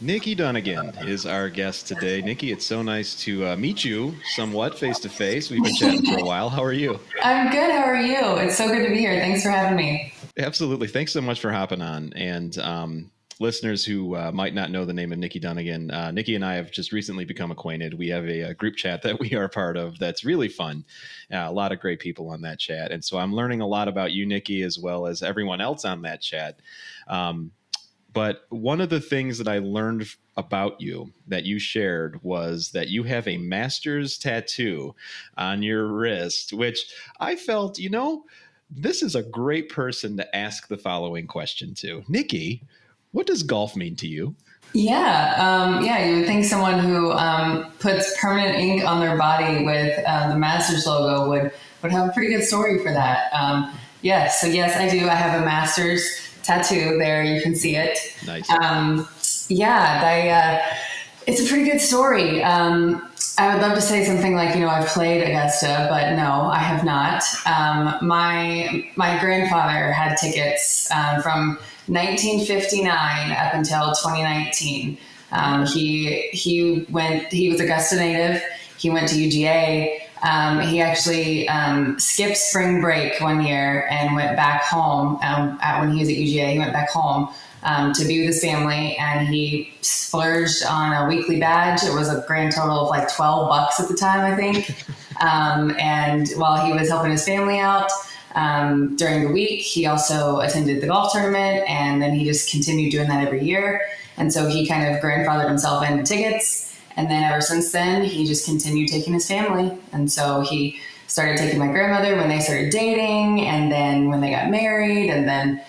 Nikki Dunagan is our guest today. Nikki, it's so nice to meet you somewhat face to face. We've been chatting for a while. How are you? I'm good. How are you? It's so good to be here. Thanks for having me. Absolutely. Thanks so much for hopping on. And listeners who might not know the name of Nikki Dunagan, Nikki and I have just recently become acquainted. We have a group chat that we are part of that's really fun. A lot of great people on that chat. And so I'm learning a lot about you, Nikki, as well as everyone else on that chat. But one of the things that I learned about you that you shared was that you have a master's tattoo on your wrist, which I felt, this is a great person to ask the following question to. Nikki, what does golf mean to you? Yeah, you would think someone who puts permanent ink on their body with the Masters logo would have a pretty good story for that. So yes, I do. I have a Masters tattoo there. You can see it. Nice. It's a pretty good story. I would love to say something like, I've played Augusta, but no, I have not. My grandfather had tickets from 1959 up until 2019. He was Augusta native. He went to UGA. He actually skipped spring break one year and went back home. When he was at UGA, he went back home to be with his family, and he splurged on a weekly badge. It was a grand total of like $12 at the time, I think. And while he was helping his family out during the week, he also attended the golf tournament, and then he just continued doing that every year. And so he kind of grandfathered himself into tickets. And then ever since then, he just continued taking his family. And so he started taking my grandmother when they started dating, and then when they got married, and then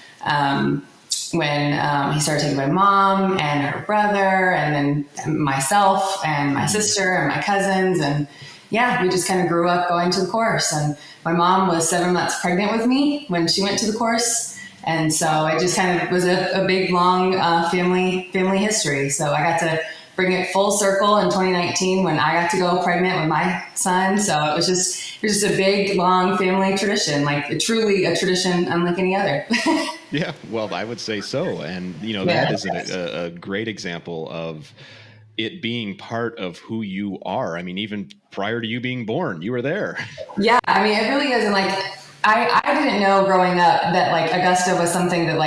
when he started taking my mom and her brother, and then myself and my sister and my cousins. And yeah, we just kind of grew up going to the course. And my mom was 7 months pregnant with me when she went to the course. And so it just kind of was a big, long family history. So I got to bring it full circle in 2019 when I got to go pregnant with my son. So it was just a big, long family tradition, like truly a tradition unlike any other. Yeah, well, I would say so. And, that is a great example of it being part of who you are. I mean, even prior to you being born, you were there. Yeah, I mean, it really is. And I didn't know growing up that Augusta was something that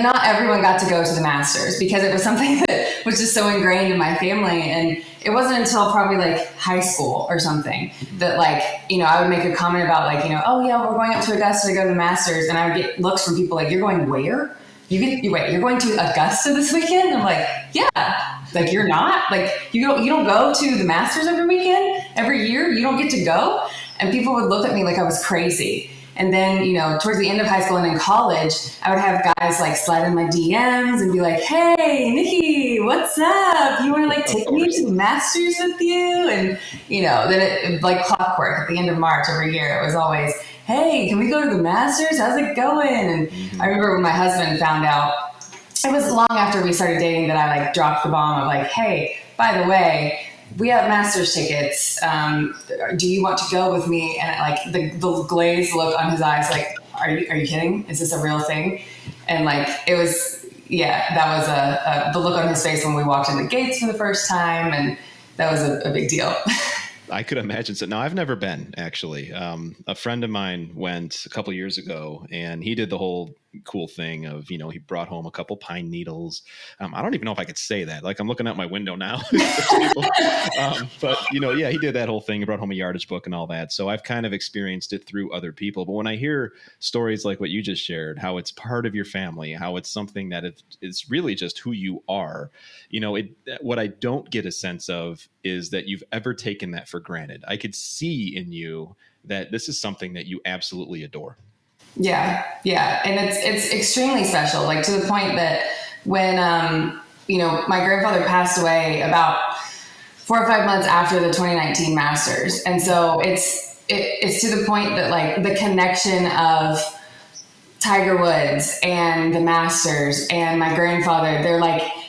not everyone got to go to the Masters, because it was something that was just so ingrained in my family. And it wasn't until probably high school or something that I would make a comment about oh yeah, we're going up to Augusta to go to the Masters. And I would get looks from people you're going where? You're going to Augusta this weekend? I'm like, yeah. You're not? You don't go to the Masters every weekend? Every year? You don't get to go? And people would look at me like I was crazy. And then, towards the end of high school and in college, I would have guys slide in my DMs and be like, hey, Nikki, what's up? You want to take me to the Masters with you? And, then it like clockwork at the end of March every year, it was always, hey, can we go to the Masters? How's it going? And I remember when my husband found out, it was long after we started dating that I dropped the bomb of hey, by the way, we have Masters tickets. Do you want to go with me? And the glazed look on his eyes, are you kidding? Is this a real thing? And it was, that was the look on his face when we walked in the gates for the first time. And that was a big deal. I could imagine so. No, I've never been, actually. A friend of mine went a couple of years ago, and he did the whole cool thing of, he brought home a couple pine needles. I don't even know if I could say that. I'm looking out my window now. But, he did that whole thing. He brought home a yardage book and all that. So I've kind of experienced it through other people. But when I hear stories like what you just shared, how it's part of your family, how it's something that it's really just who you are, what I don't get a sense of is that you've ever taken that for granted. I could see in you that this is something that you absolutely adore. Yeah. And it's extremely special, to the point that when, my grandfather passed away about 4 or 5 months after the 2019 Masters. And so it's to the point that the connection of Tiger Woods and the Masters and my grandfather,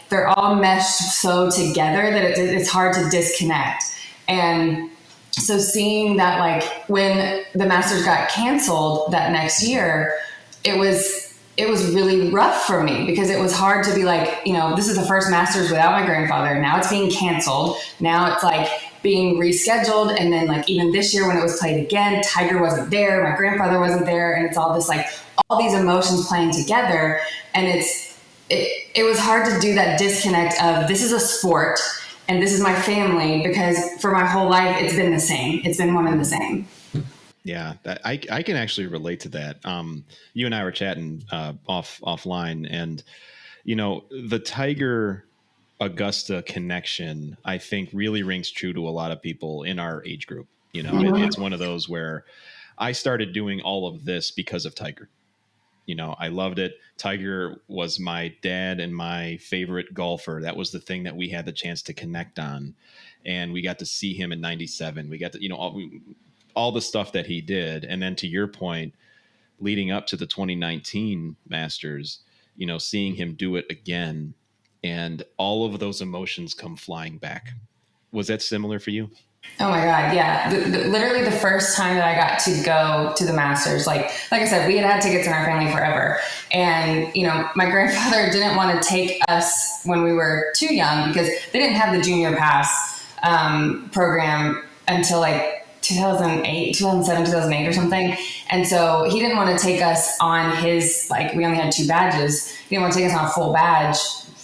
they're all meshed so together that it's hard to disconnect. And so seeing that when the Masters got canceled that next year, it was it was really rough for me because it was hard to be like, this is the first Masters without my grandfather. Now it's being canceled. Now it's like being rescheduled. And then like even this year when it was played again, Tiger wasn't there. My grandfather wasn't there. And it's all this like all these emotions playing together. And it was hard to do that disconnect of this is a sport and this is my family, because for my whole life, it's been the same. It's been one and the same. Yeah, I can actually relate to that. You and I were chatting offline, and the Tiger Augusta connection, I think, really rings true to a lot of people in our age group. It's one of those where I started doing all of this because of Tiger. I loved it. Tiger was my dad and my favorite golfer. That was the thing that we had the chance to connect on, and we got to see him in '97. We got to, all the stuff that he did. And then to your point, leading up to the 2019 Masters, seeing him do it again and all of those emotions come flying back. Was that similar for you? Oh my God. Yeah. Literally the first time that I got to go to the Masters, like I said, we had tickets in our family forever. And, my grandfather didn't want to take us when we were too young because they didn't have the junior pass program until like 2007, 2008 or something. And so he didn't want to take us on his, like, we only had 2 badges. He didn't want to take us on a full badge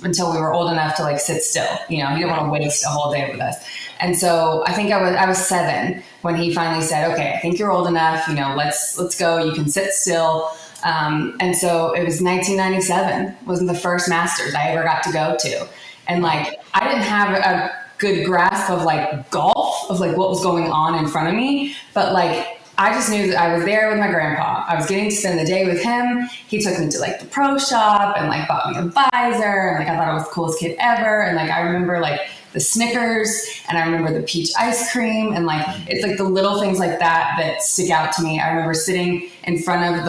until we were old enough to like sit still. He didn't want to waste a whole day with us. And so I think I was 7 when he finally said, okay, I think you're old enough, let's go. You can sit still. And so it was 1997 was the first Masters I ever got to go to. And like, I didn't have a good grasp of like golf, of like what was going on in front of me. But like, I just knew that I was there with my grandpa. I was getting to spend the day with him. He took me to like the pro shop and like bought me a visor. And like, I thought I was the coolest kid ever. And like, I remember like the Snickers and I remember the peach ice cream. And like, it's like the little things like that stick out to me. I remember sitting in front of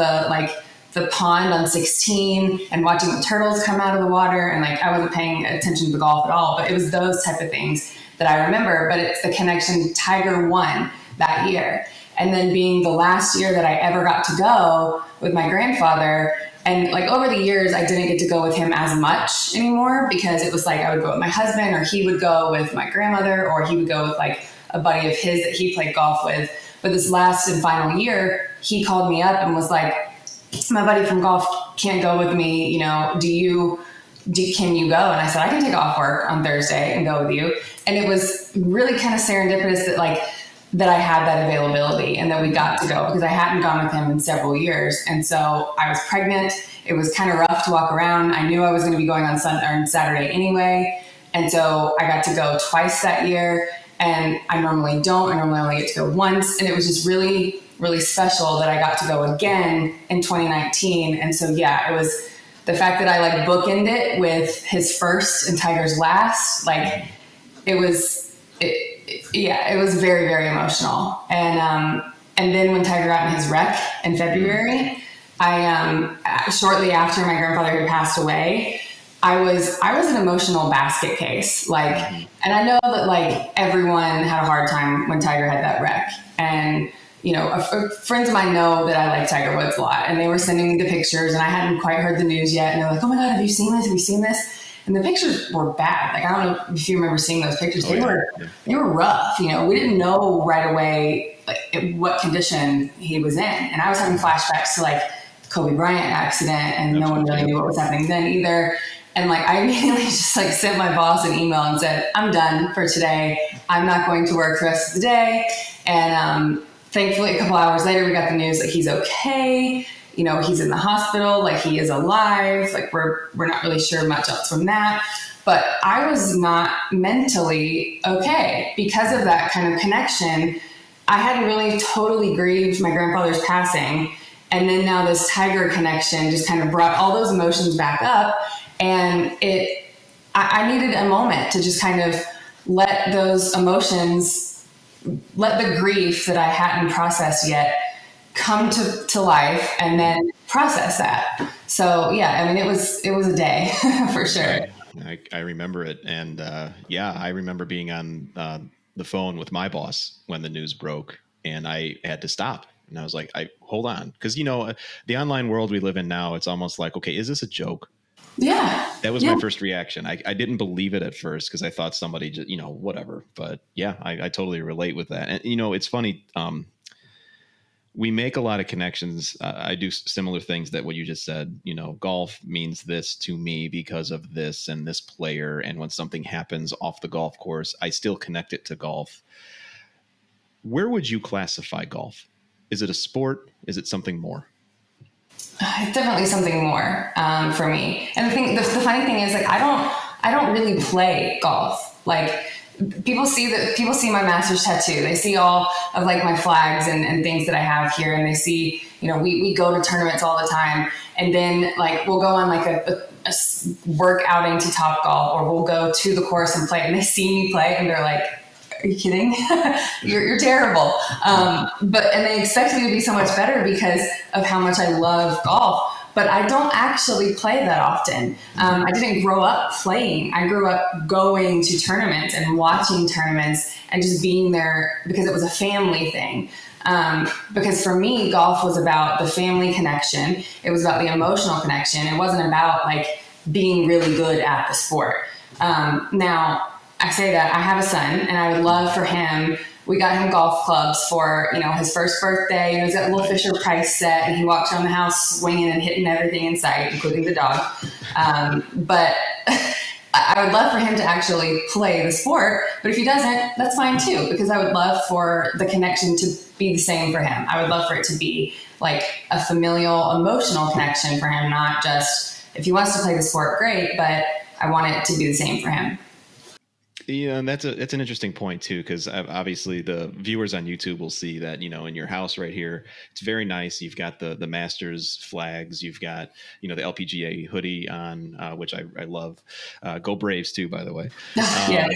the pond on 16 and watching the turtles come out of the water. And like, I wasn't paying attention to the golf at all, but it was those type of things that I remember. But it's the connection. Tiger won that year. And then being the last year that I ever got to go with my grandfather. And like over the years, I didn't get to go with him as much anymore because it was like, I would go with my husband or he would go with my grandmother or he would go with like a buddy of his that he played golf with. But this last and final year, he called me up and was like, my buddy from golf can't go with me. Can you go? And I said, I can take off work on Thursday and go with you. And it was really kind of serendipitous that I had that availability and that we got to go because I hadn't gone with him in several years. And so I was pregnant. It was kind of rough to walk around. I knew I was going to be going on Saturday anyway. And so I got to go twice that year. And I normally don't. I normally only get to go once. And it was just really, really special that I got to go again in 2019. And so, yeah, it was the fact that I like bookend it with his first and Tiger's last. Like it was very, very emotional. And then when Tiger got in his wreck in February, I shortly after my grandfather had passed away, I was an emotional basket case. Like, and I know that like everyone had a hard time when Tiger had that wreck. And, friends of mine know that I like Tiger Woods a lot and they were sending me the pictures and I hadn't quite heard the news yet. And they're like, oh my God, have you seen this? Have you seen this? And the pictures were bad. Like, I don't know if you remember seeing those pictures. They were rough. We didn't know right away like what condition he was in. And I was having flashbacks to like the Kobe Bryant accident and no one really knew what was happening then either. And like, I immediately just like sent my boss an email and said, I'm done for today. I'm not going to work the rest of the day. And thankfully a couple hours later, we got the news that he's okay. He's in the hospital, like he is alive. Like we're not really sure much else from that. But I was not mentally okay because of that kind of connection. I hadn't really totally grieved my grandfather's passing. And then now this Tiger connection just kind of brought all those emotions back up. And I needed a moment to just kind of let those emotions, let the grief that I hadn't processed yet come to life and then process that. So yeah, I mean, it was a day for sure. I remember it. And I remember being on the phone with my boss when the news broke and I had to stop. And I was like, hold on. Because, the online world we live in now, it's almost like, okay, is this a joke? Yeah. That was my first reaction. I didn't believe it at first because I thought somebody just, whatever. But yeah, I totally relate with that. And, it's funny. We make a lot of connections. I do similar things that what you just said, golf means this to me because of this and this player. And when something happens off the golf course, I still connect it to golf. Where would you classify golf? Is it a sport? Is it something more? It's definitely something more for me. And the funny thing is, like, I don't really play golf. Like, people see my master's tattoo. They see all of like my flags and things that I have here, and they see, we go to tournaments all the time, and then like we'll go on like a work outing to Topgolf, or we'll go to the course and play, and they see me play and they're like, are you kidding? you're terrible. And they expect me to be so much better because of how much I love golf. But I don't actually play that often. I didn't grow up playing. I grew up going to tournaments and watching tournaments and just being there because it was a family thing. Because for me, golf was about the family connection. It was about the emotional connection. It wasn't about like being really good at the sport. Now, I say that I have a son, and I would love for him. We got him golf clubs for, his first birthday. He's got a little Fisher Price set, and he walks around the house swinging and hitting everything in sight, including the dog. But I would love for him to actually play the sport. But if he doesn't, that's fine too, because I would love for the connection to be the same for him. I would love for it to be like a familial, emotional connection for him, not just if he wants to play the sport, great, but I want it to be the same for him. Yeah, and that's an interesting point too, because obviously the viewers on YouTube will see that, in your house right here, it's very nice. You've got the Masters flags, you've got, the LPGA hoodie on, which I love. Go Braves too, by the way. Yeah.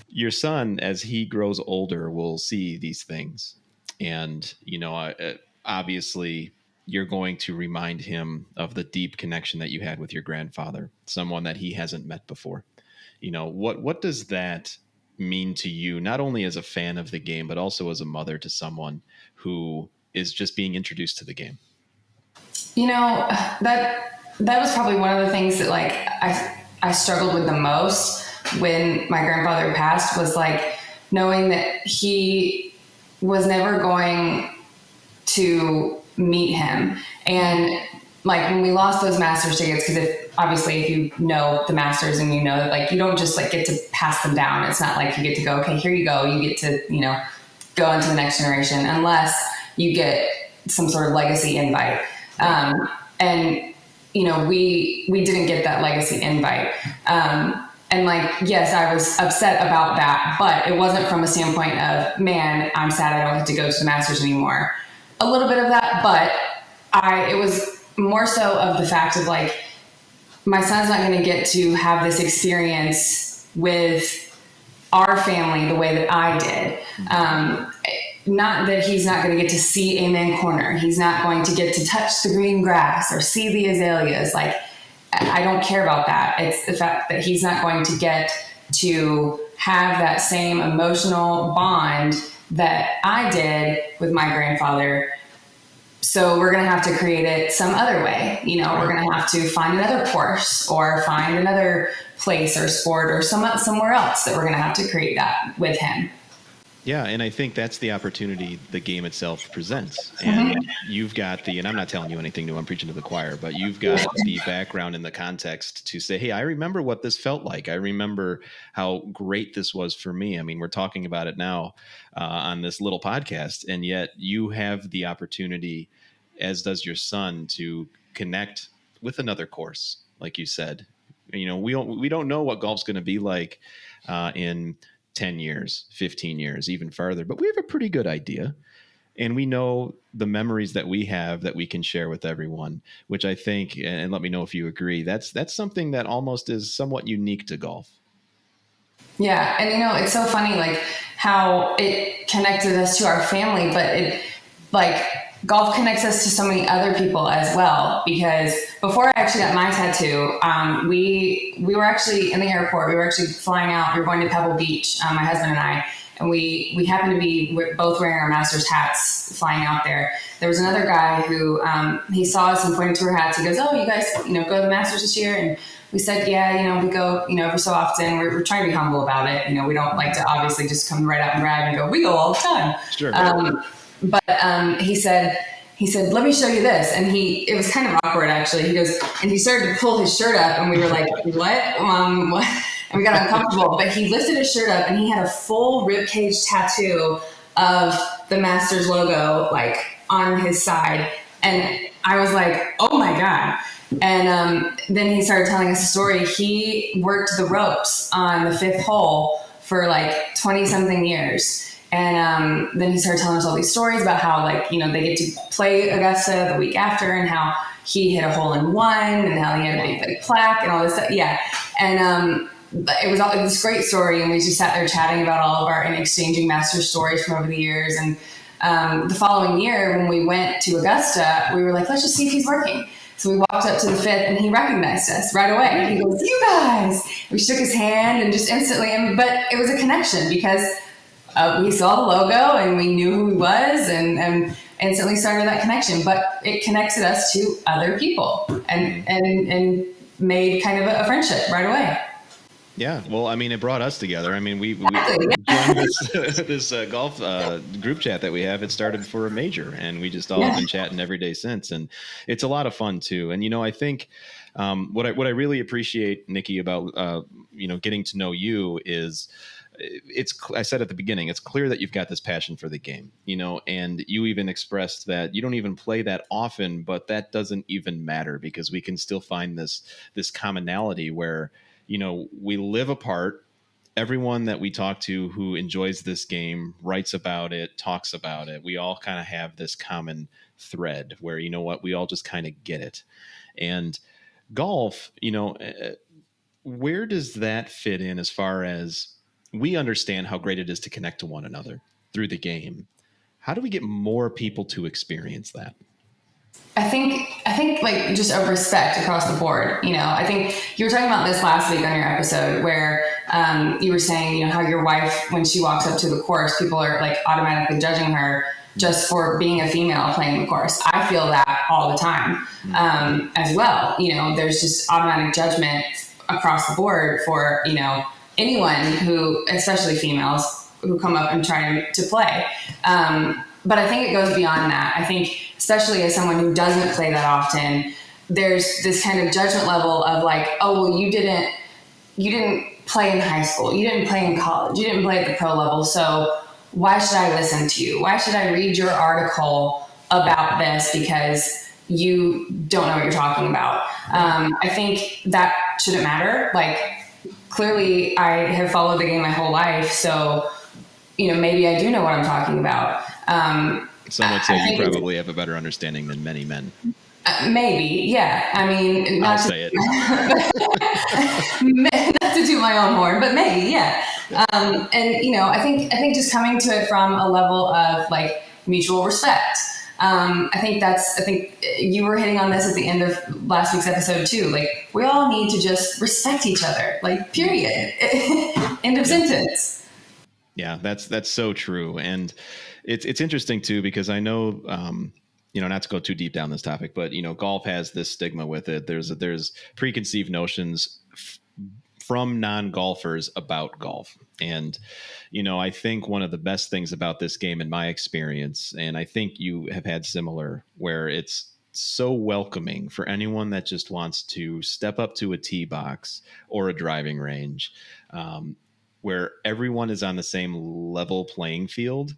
Your son, as he grows older, will see these things, and obviously you're going to remind him of the deep connection that you had with your grandfather, someone that he hasn't met before. What does that mean to you, not only as a fan of the game, but also as a mother to someone who is just being introduced to the game? That was probably one of the things that like I struggled with the most when my grandfather passed, was like knowing that he was never going to meet him. And like when we lost those Masters tickets, because obviously if you know the Masters and you know that like you don't just like get to pass them down. It's not like you get to go, okay, here you go. You get to, go into the next generation unless you get some sort of legacy invite. And we didn't get that legacy invite. And like, yes, I was upset about that, but it wasn't from a standpoint of, man, I'm sad I don't get to go to the Masters anymore. A little bit of that, but it was more so of the fact of like, my son's not going to get to have this experience with our family the way that I did. Not that he's not going to get to see Amen Corner. He's not going to get to touch the green grass or see the azaleas. Like, I don't care about that. It's the fact that he's not going to get to have that same emotional bond that I did with my grandfather. So we're going to have to create it some other way. We're going to have to find another course or find another place or sport or somewhere else that we're going to have to create that with him. Yeah, and I think that's the opportunity the game itself presents. And you've got and I'm not telling you anything new, I'm preaching to the choir, but you've got the background and the context to say, hey, I remember what this felt like. I remember how great this was for me. I mean, we're talking about it now on this little podcast, and yet you have the opportunity, as does your son, to connect with another course, like you said. We don't know what golf's going to be like in 10 years, 15 years, even farther, but we have a pretty good idea. And we know the memories that we have that we can share with everyone, which I think, and let me know if you agree, that's something that almost is somewhat unique to golf. Yeah. And it's so funny, like how it connected us to our family, but it like golf connects us to so many other people as well, because before I actually got my tattoo, we were actually in the airport. We were actually flying out. We were going to Pebble Beach, my husband and I, and we happened to be both wearing our Masters hats flying out there. There was another guy who he saw us and pointed to our hats. He goes, "Oh, you guys, go to the Masters this year?" And we said, "Yeah, we go, every so often." We're trying to be humble about it. We don't like to obviously just come right out and brag and go, "We go all the time." Sure. But he said, "Let me show you this." And it was kind of awkward actually. He goes, and he started to pull his shirt up, and we were like, "What? What?" And we got uncomfortable. But he lifted his shirt up, and he had a full ribcage tattoo of the Masters logo, like on his side. And I was like, "Oh my God." And then he started telling us a story. He worked the ropes on the 5th hole for like 20 something years. And then he started telling us all these stories about how, like, they get to play Augusta the week after, and how he hit a hole in one, and how he had a big plaque and all this stuff. Yeah. And it was this great story. And we just sat there chatting about all of our and exchanging master stories from over the years. And the following year, when we went to Augusta, we were like, let's just see if he's working. So we walked up to the 5th, and he recognized us right away. He goes, "You guys!" We shook his hand, and just instantly. But it was a connection because we saw the logo and we knew who he was, and instantly started that connection. But it connected us to other people, and made kind of a friendship right away. Yeah, well, I mean, it brought us together. I mean, we joined this golf group chat that we have. It started for a major, and we just all have been chatting every day since, and it's a lot of fun too. And I think what I really appreciate, Nikki, about getting to know you is I said at the beginning, it's clear that you've got this passion for the game, and you even expressed that you don't even play that often, but that doesn't even matter because we can still find this commonality where we live apart. Everyone that we talk to who enjoys this game writes about it, talks about it. We all kind of have this common thread where, we all just kind of get it. And golf, where does that fit in as far as we understand how great it is to connect to one another through the game? How do we get more people to experience that? I think like just a respect across the board. I think you were talking about this last week on your episode where you were saying, how your wife, when she walks up to the course, people are like automatically judging her just for being a female playing the course. I feel that all the time as well. There's just automatic judgment across the board for, anyone who, especially females, who come up and try to play. But I think it goes beyond that. I think, especially as someone who doesn't play that often, there's this kind of judgment level of like, oh, well, you didn't play in high school. You didn't play in college. You didn't play at the pro level. So why should I listen to you? Why should I read your article about this because you don't know what you're talking about? I think that shouldn't matter. Like, clearly I have followed the game my whole life. So, maybe I do know what I'm talking about. Some would say you probably have a better understanding than many men. Maybe, yeah. I mean, I'll say it. Not to toot my own horn, but maybe, yeah. And I think just coming to it from a level of like mutual respect. I think you were hitting on this at the end of last week's episode too. Like, we all need to just respect each other. Like, period. End of sentence. Yeah, that's so true, and it's interesting too because I know. Not to go too deep down this topic, but golf has this stigma with it. There's preconceived notions from non-golfers about golf, and I think one of the best things about this game, in my experience, and I think you have had similar, where it's so welcoming for anyone that just wants to step up to a tee box or a driving range, where everyone is on the same level playing field.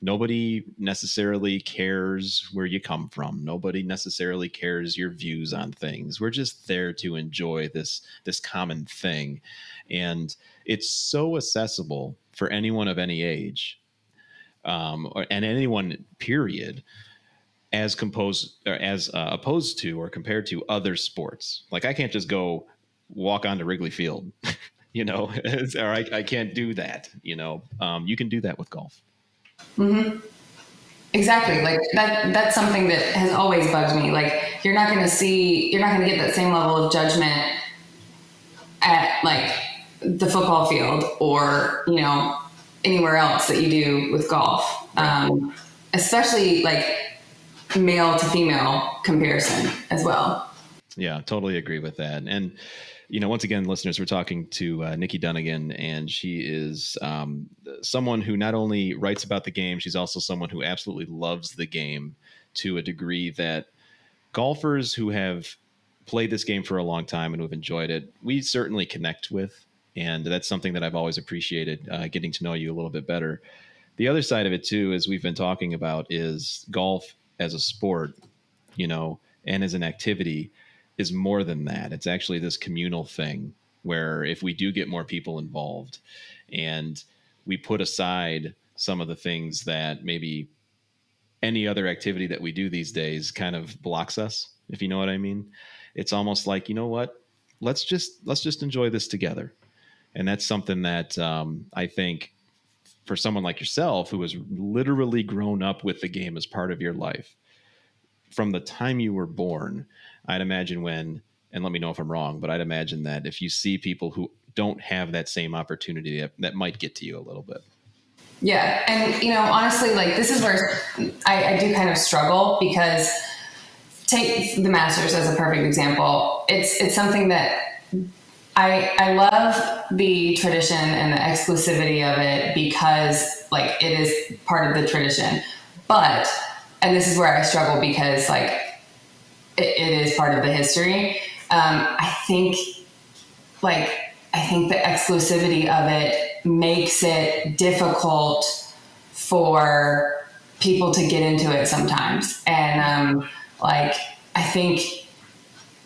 Nobody necessarily cares where you come from. Nobody necessarily cares your views on things. We're just there to enjoy this common thing. And it's so accessible for anyone of any age, and anyone, period, as opposed to or compared to other sports. Like, I can't just go walk onto Wrigley Field, or I can't do that. You can do that with golf. Mm-hmm. Exactly. Like that's something that has always bugged me. Like, you're not going to get that same level of judgment at like the football field or, anywhere else that you do with golf, especially like male to female comparison as well. Yeah, totally agree with that. And, once again, listeners, we're talking to Nikki Dunagan, and she is someone who not only writes about the game, she's also someone who absolutely loves the game to a degree that golfers who have played this game for a long time and who have enjoyed it, we certainly connect with. And that's something that I've always appreciated, getting to know you a little bit better. The other side of it, too, as we've been talking about, is golf as a sport, and as an activity is more than that. It's actually this communal thing where if we do get more people involved and we put aside some of the things that maybe any other activity that we do these days kind of blocks us, if you know what I mean. It's almost like, you know what, let's just enjoy this together. And that's something that I think for someone like yourself, who has literally grown up with the game as part of your life from the time you were born, I'd imagine and let me know if I'm wrong, but I'd imagine that if you see people who don't have that same opportunity, that might get to you a little bit. Yeah. And, honestly, like this is where I do kind of struggle, because take the Masters as a perfect example. It's something that I love the tradition and the exclusivity of it, because like it is part of the tradition. But, and this is where I struggle, because like it is part of the history. I think the exclusivity of it makes it difficult for people to get into it sometimes. And I think,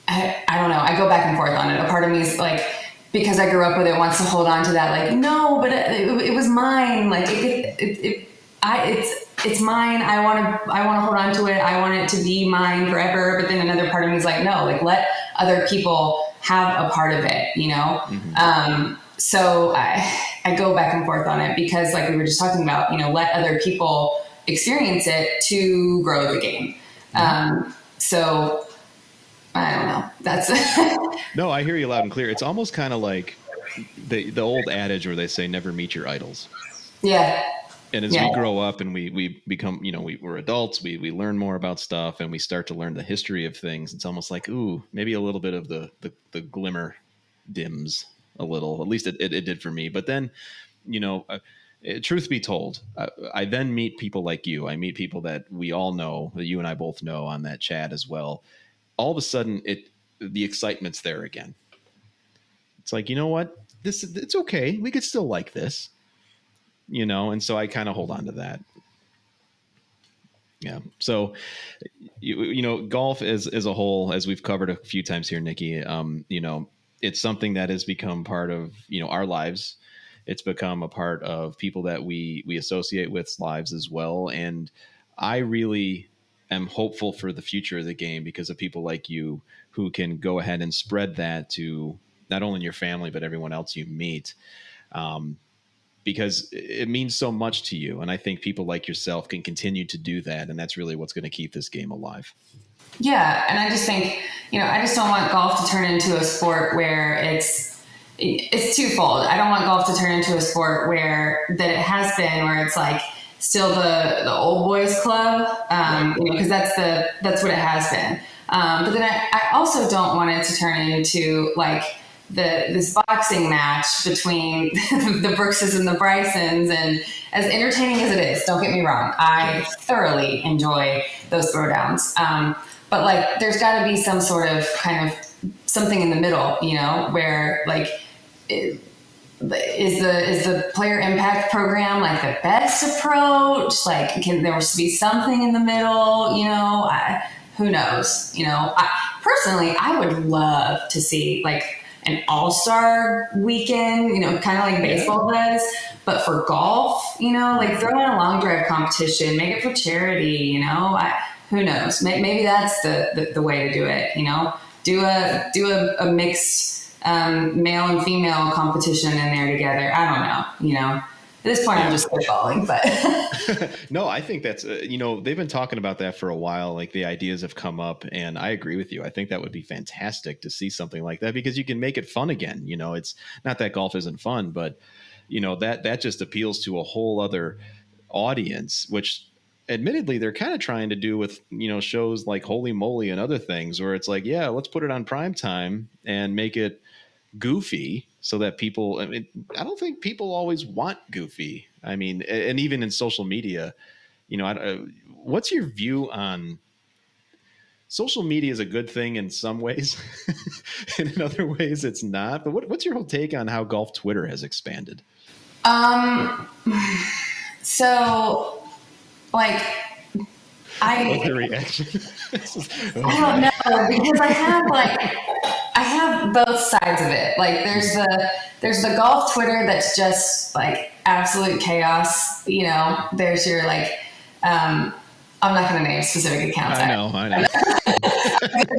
I don't know, I go back and forth on it. A part of me is like, because I grew up with it, wants to hold on to that, like, no, but it was mine. Like it's mine. I want to hold on to it. I want it to be mine forever. But then another part of me is like, no, like let other people have a part of it, Mm-hmm. So I go back and forth on it, because like we were just talking about, let other people experience it to grow the game. Mm-hmm. So I don't know. That's No, I hear you loud and clear. It's almost kind of like the old adage where they say never meet your idols. Yeah. And as we grow up and we become, we're adults, we learn more about stuff and we start to learn the history of things. It's almost like, ooh, maybe a little bit of the glimmer dims a little. At least it did for me. But then, truth be told, I then meet people like you. I meet people that we all know, that you and I both know on that chat as well. All of a sudden, the excitement's there again. It's like, you know what? It's okay. We could still like this. And so I kind of hold on to that. Yeah. So, golf as a whole, as we've covered a few times here, Nikki, it's something that has become part of, our lives. It's become a part of people that we associate with lives as well. And I really am hopeful for the future of the game because of people like you who can go ahead and spread that to not only your family, but everyone else you meet. Because it means so much to you. And I think people like yourself can continue to do that. And that's really what's going to keep this game alive. Yeah. And I just think, I just don't want golf to turn into a sport where it's twofold. I don't want golf to turn into a sport where it has been, where it's like still the old boys club, because that's what it has been. But then I also don't want it to turn into like this boxing match between the Brookses and the Brysons, and as entertaining as it is, don't get me wrong, I thoroughly enjoy those throwdowns. But like, there's got to be some sort of kind of something in the middle, where like, is the player impact program like the best approach? Like, can there be something in the middle? Who knows? Personally, I would love to see like an all-star weekend, kind of like baseball does, but for golf, like throw in a long drive competition, make it for charity, who knows? Maybe that's the way to do it, do a mixed male and female competition in there together. I don't know, At this point, I'm just spitballing, but no, I think that's they've been talking about that for a while. Like the ideas have come up, and I agree with you. I think that would be fantastic to see something like that because you can make it fun again. It's not that golf isn't fun, but that just appeals to a whole other audience, which admittedly they're kind of trying to do with, shows like Holy Moly and other things, where it's like, yeah, let's put it on prime time and make it goofy so that people, I don't think people always want goofy. I mean, and even in social media, what's your view on social media? Is a good thing in some ways and in other ways it's not, but what's your whole take on how golf Twitter has expanded? So like, What's the reaction? I don't know, because I have both sides of it. Like there's the golf Twitter that's just like absolute chaos. There's your like, I'm not going to name specific accounts. I know.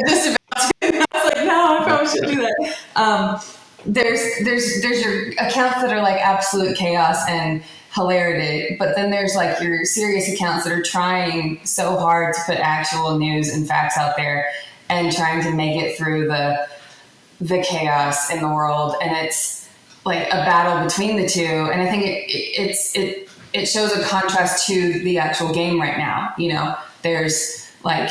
Just about to. I was like, no, I probably shouldn't do that. There's your accounts that are like absolute chaos and hilarity, but then there's like your serious accounts that are trying so hard to put actual news and facts out there and trying to make it through the chaos in the world. And it's like a battle between the two. And I think it shows a contrast to the actual game right now. There's like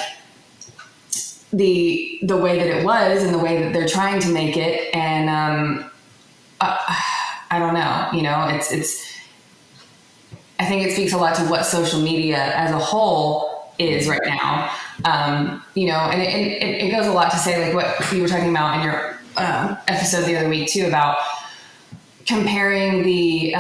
the way that it was and the way that they're trying to make it. And I don't know, it's I think it speaks a lot to what social media as a whole is right now. And it goes a lot to say like what you were talking about in your episode the other week too, about comparing the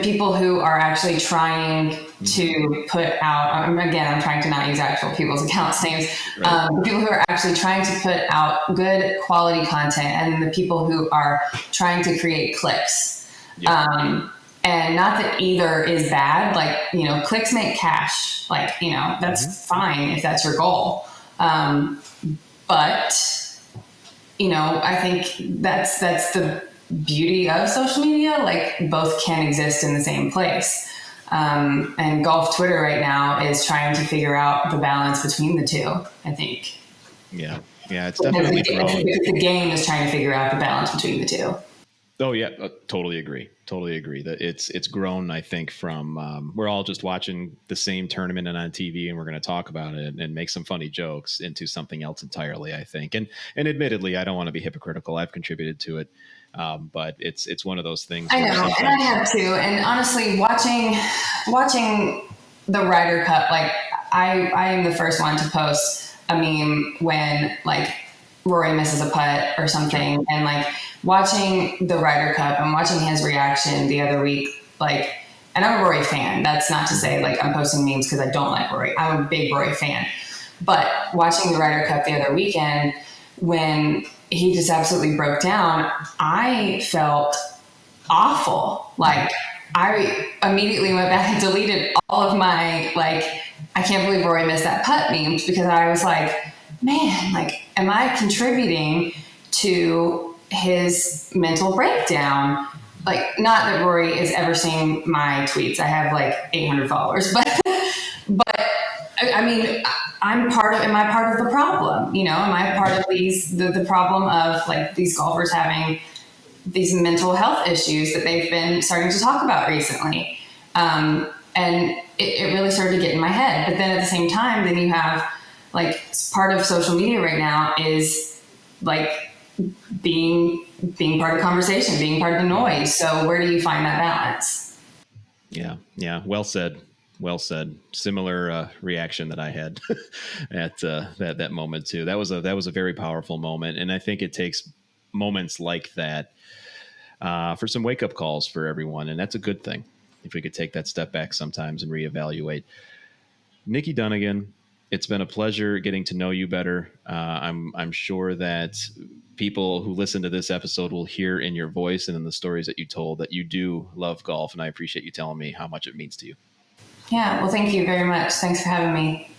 people who are actually trying to put out, again, I'm trying to not use actual people's accounts names, right. The people who are actually trying to put out good quality content and the people who are trying to create clicks. Yeah. And not that either is bad, like, clicks make cash, like, that's fine if that's your goal. But, I think that's the beauty of social media. Like both can exist in the same place. And golf Twitter right now is trying to figure out the balance between the two, I think. Yeah. Yeah. It's definitely grown. The game is trying to figure out the balance between the two. Oh yeah, totally agree. That it's grown. I think from we're all just watching the same tournament and on TV, and we're going to talk about it and make some funny jokes into something else entirely. I think, and admittedly, I don't want to be hypocritical. I've contributed to it, but it's one of those things. I know, and I have too. And honestly, watching the Ryder Cup, like I am the first one to post a meme when like Rory misses a putt or something, and like watching the Ryder Cup and watching his reaction the other week, like, and I'm a Rory fan. That's not to say like I'm posting memes because I don't like Rory. I'm a big Rory fan. But watching the Ryder Cup the other weekend when he just absolutely broke down, I felt awful. Like I immediately went back and deleted all of my, like, I can't believe Rory missed that putt memes, because I was like, man, like, am I contributing to his mental breakdown? Like, not that Rory is ever seeing my tweets. I have like 800 followers, but I mean, am I part of the problem? Am I part of the problem of like these golfers having these mental health issues that they've been starting to talk about recently? And it really started to get in my head. But then at the same time, then you have like part of social media right now is like being part of the conversation, being part of the noise. So where do you find that balance? Yeah. Well said. Similar reaction that I had at that moment too. That was a very powerful moment, and I think it takes moments like that for some wake up calls for everyone, and that's a good thing. If we could take that step back sometimes and reevaluate. Nikki Dunagan, it's been a pleasure getting to know you better. I'm sure that people who listen to this episode will hear in your voice and in the stories that you told that you do love golf, and I appreciate you telling me how much it means to you. Yeah, well, thank you very much. Thanks for having me.